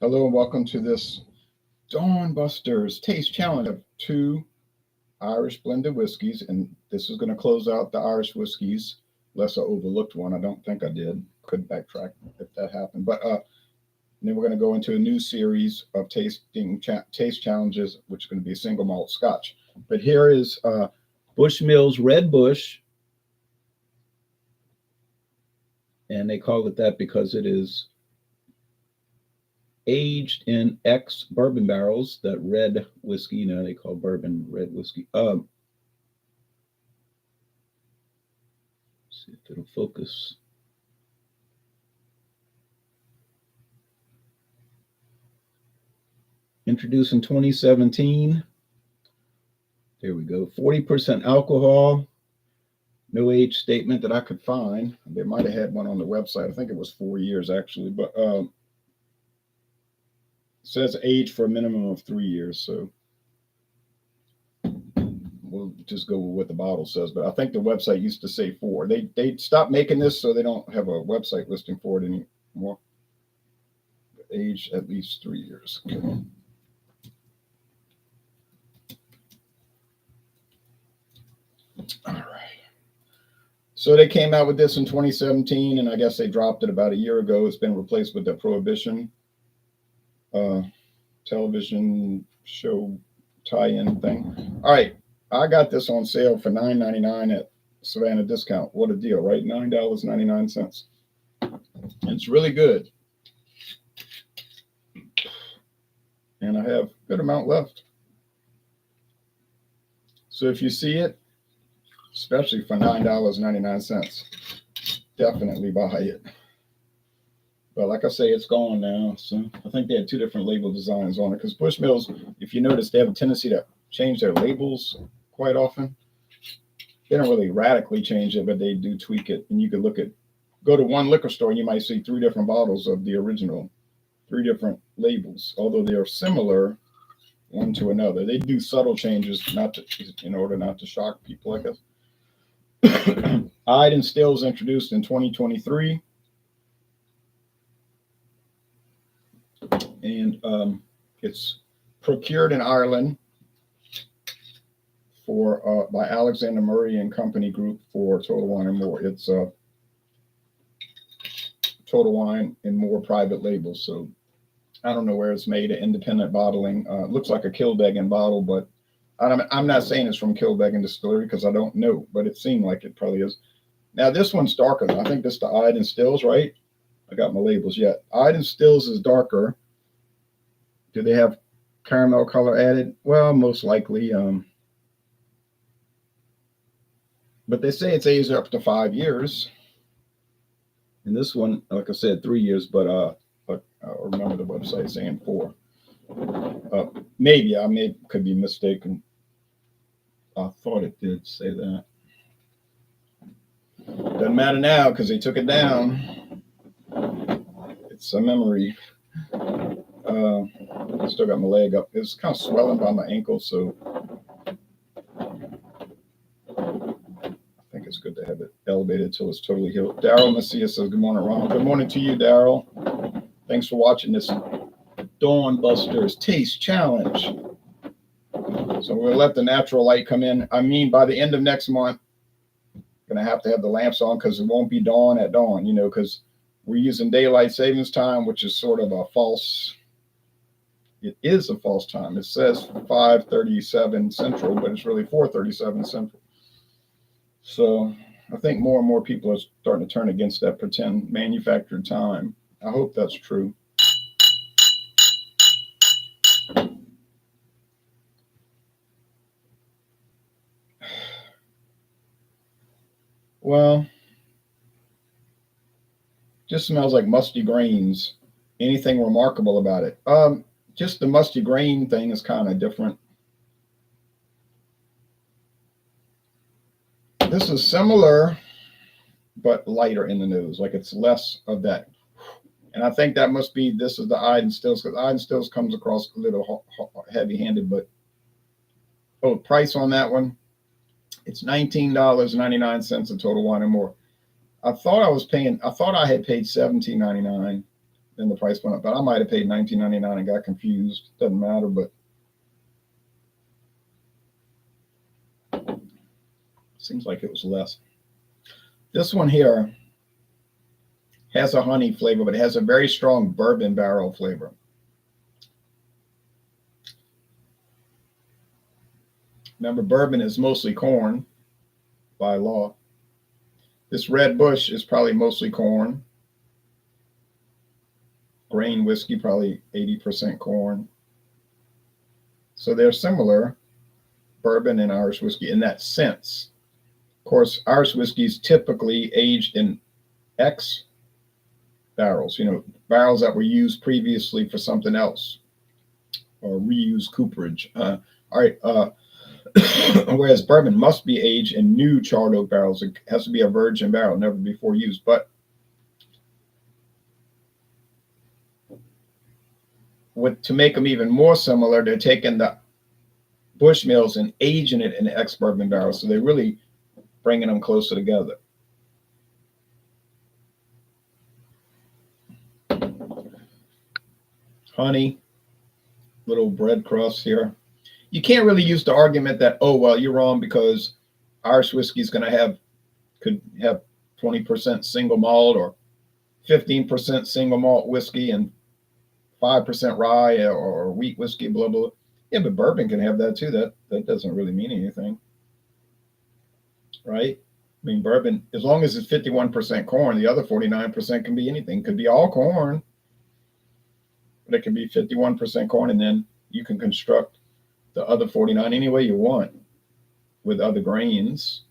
Hello and welcome to this Dawn Busters Taste Challenge of two Irish blended whiskeys. And this is going to close out the Irish whiskeys, unless I overlooked one. I don't think I did. Could backtrack if that happened. But then we're going to go into a new series of taste challenges, which is going to be a single malt scotch. But here is Bushmills Red Bush. And they call it that because it is aged in ex bourbon barrels. That red whiskey, they call bourbon red whiskey. See if it'll focus. Introduced in 2017. There we go. 40% alcohol. No age statement that I could find. They might have had one on the website. I think it was 4 years actually, but it says age for a minimum of 3 years. So we'll just go with what the bottle says. But I think the website used to say 4. They stopped making this, so they don't have a website listing for it anymore. Age at least 3 years. Okay. All right. So they came out with this in 2017, and I guess they dropped it about a year ago. It's been replaced with the Prohibition television show tie-in thing. All right, I got this on sale for $9.99 at Savannah Discount. What a deal, right? $9.99. It's really good, and I have a good amount left. So if you see it, especially for $9.99, definitely buy it. But like I say, it's gone now. So I think they had 2 different label designs on it. Because Bushmills, if you notice, they have a tendency to change their labels quite often. They don't really radically change it, but they do tweak it. And you could go to one liquor store and you might see 3 different bottles of the original, 3 different labels, although they are similar one to another. They do subtle changes in order not to shock people, I guess. Eyed and Still was introduced in 2023. And it's procured in Ireland by Alexander Murray and Company Group for Total Wine and More. It's Total Wine and More private labels. So I don't know where it's made. Independent bottling. Looks like a Kilbeggan bottle, but I'm not saying it's from Kilbeggan Distillery because I don't know, but it seemed like it probably is. Now this one's darker. I think this is the Eyed and Stills, right? I got my labels yet. Eyed and Stills is darker. Do they have caramel color added? Well, most likely. But they say it's aged up to 5 years. And this one, like I said, 3 years, but I remember the website saying 4. Maybe I could be mistaken. I thought it did say that. Doesn't matter now because they took it down. It's a memory. I still got my leg up. It's kind of swelling by my ankle, so I think it's good to have it elevated till it's totally healed. Daryl Macias says, good morning, Ron. Good morning to you, Daryl. Thanks for watching this Dawn Busters Taste Challenge. So we'll let the natural light come in. By the end of next month, I'm going to have the lamps on because it won't be dawn at dawn, because we're using daylight savings time, which is sort of a false. It is a false time. It says 5:37 Central, but it's really 4:37 Central. So I think more and more people are starting to turn against that pretend manufactured time. I hope that's true. Well, just smells like musty grains. Anything remarkable about it? Just the musty grain thing is kind of different. This is similar, but lighter in the nose. Like it's less of that. And I think that must be, this is the Eyed and Stills, because Eyed and Stills comes across a little heavy-handed, but price on that one, it's $19.99 a Total Wine and More. I thought I had paid $17.99. then the price went up. But I might have paid $19.99 and got confused. Doesn't matter, but seems like it was less. This one here has a honey flavor, but it has a very strong bourbon barrel flavor. Remember, bourbon is mostly corn by law. This Red Bush is probably mostly corn. Grain whiskey, probably 80% corn. So they're similar, bourbon and Irish whiskey, in that sense. Of course, Irish whiskey is typically aged in X barrels, barrels that were used previously for something else, or reused cooperage. All right. Whereas bourbon must be aged in new charred oak barrels. It has to be a virgin barrel, never before used. But to make them even more similar, they're taking the Bushmills and aging it in ex-bourbon barrels. So they're really bringing them closer together. Honey, little bread crust here. You can't really use the argument that, oh, well, you're wrong because Irish whiskey is going to could have 20% single malt or 15% single malt whiskey and 5% rye or wheat whiskey, blah, blah. Yeah, but bourbon can have that too. That doesn't really mean anything, right? I mean, bourbon, as long as it's 51% corn, the other 49% can be anything. It could be all corn, but it can be 51% corn, and then you can construct the other 49 any way you want with other grains.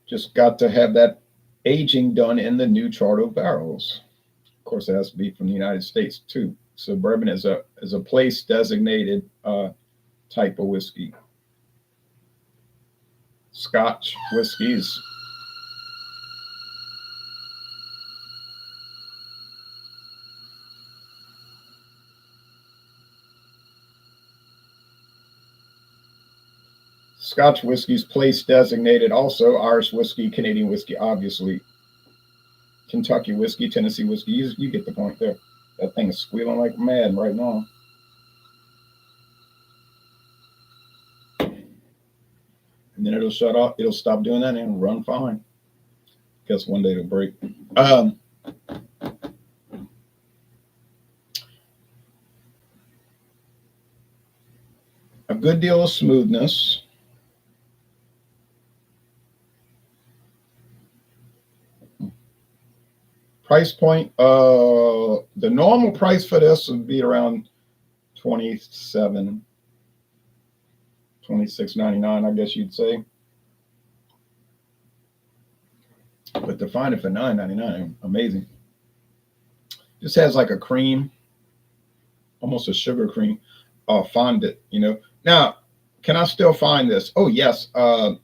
Just got to have that aging done in the new charred oak barrels. Of course, it has to be from the United States too. So bourbon is a place designated type of whiskey. Scotch whiskeys. Scotch whiskey's place designated also. Irish whiskey, Canadian whiskey, obviously. Kentucky whiskey, Tennessee whiskey. You get the point there. That thing is squealing like mad right now. And then it'll shut off. It'll stop doing that and run fine. Guess one day it'll break. A good deal of smoothness. Price point, the normal price for this would be around $26.99, I guess you'd say. But to find it for $9.99, amazing. This has like a cream, almost a sugar cream, fondant, Now, can I still find this? Oh, yes. I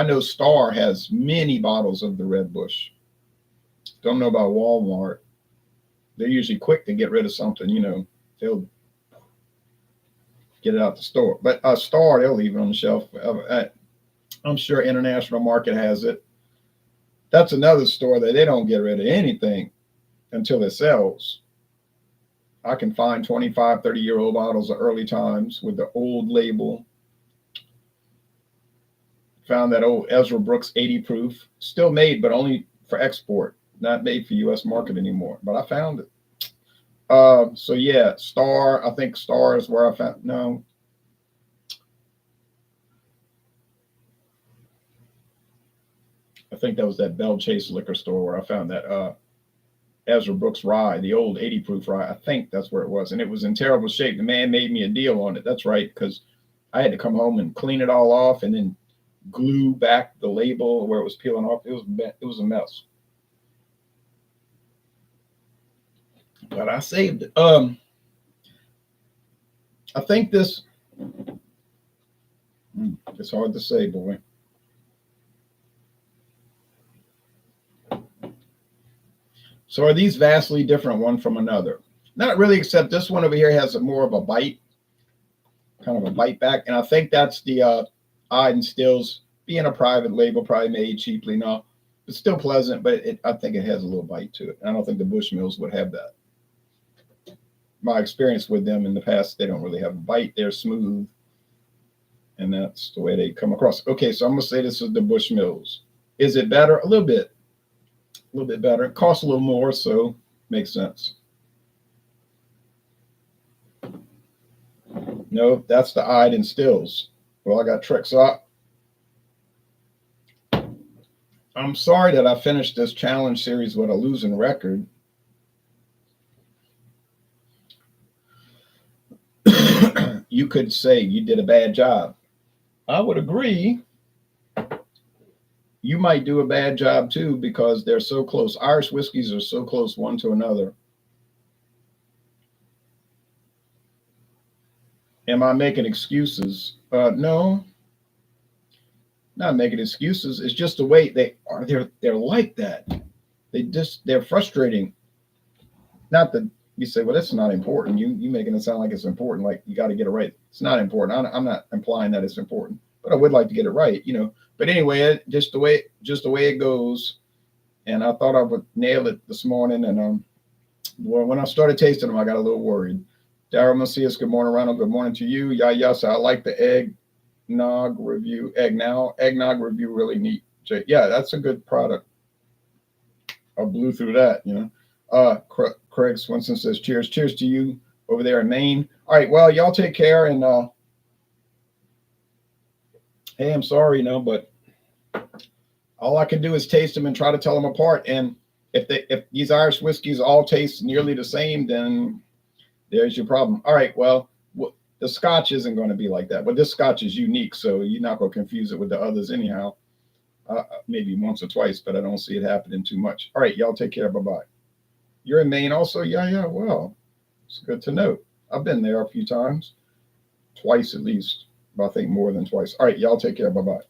know Star has many bottles of the Red Bush. Don't know about Walmart. They're usually quick to get rid of something, they'll get it out the store. But Star, they'll leave it on the shelf. I'm sure International Market has it. That's another store that they don't get rid of anything until it sells. I can find 25, 30-year-old bottles of early times with the old label. Found that old Ezra Brooks 80 proof, still made, but only for export. Not made for U.S. market anymore, but I found it. So yeah, Star. I think Star is where I found. No, I think that was that Bell Chase liquor store where I found that Ezra Brooks rye, the old 80 proof rye. I think that's where it was, and it was in terrible shape. The man made me a deal on it. That's right, because I had to come home and clean it all off and then glue back the label where it was peeling off. It was a mess. But I saved it. I think this, it's hard to say, boy. So are these vastly different one from another? Not really, except this one over here has more of a bite, kind of a bite back. And I think that's the Iden Stills, being a private label, probably made cheaply. Now, It's still pleasant, but I think it has a little bite to it. I don't think the Bushmills would have that. My experience with them in the past, they don't really have a bite. They're smooth, and that's the way they come across. Okay, so I'm gonna say this is the Bushmills. Is it better? A little bit better. It costs a little more, so makes sense. No, that's the Ide and Stills. Well, I got tricks. So I'm sorry that I finished this challenge series with a losing record. You could say you did a bad job. I would agree. You might do a bad job too because they're so close. Irish whiskeys are so close one to another. Am I making excuses? No, not making excuses. It's just the way they are. They're like that. They're frustrating. Not that you say, well, that's not important. You making it sound like it's important. Like you got to get it right. It's not important. I'm not implying that it's important, but I would like to get it right. But anyway, just the way it goes. And I thought I would nail it this morning. And well, when I started tasting them, I got a little worried. Daryl Macias, good morning, Ronald. Good morning to you. Yeah. So I like the eggnog review. Eggnog review, really neat. Yeah, that's a good product. I blew through that. Craig Swinson says, cheers to you over there in Maine. All right, well, y'all take care. And hey, I'm sorry, but all I can do is taste them and try to tell them apart. And if these Irish whiskeys all taste nearly the same, then there's your problem. All right, well, the Scotch isn't going to be like that, but this Scotch is unique, so you're not going to confuse it with the others anyhow. Maybe once or twice, but I don't see it happening too much. All right, y'all take care. Bye-bye. You're in Maine also? Yeah. Well, it's good to know. I've been there a few times, twice at least, but I think more than twice. All right, y'all take care. Bye-bye.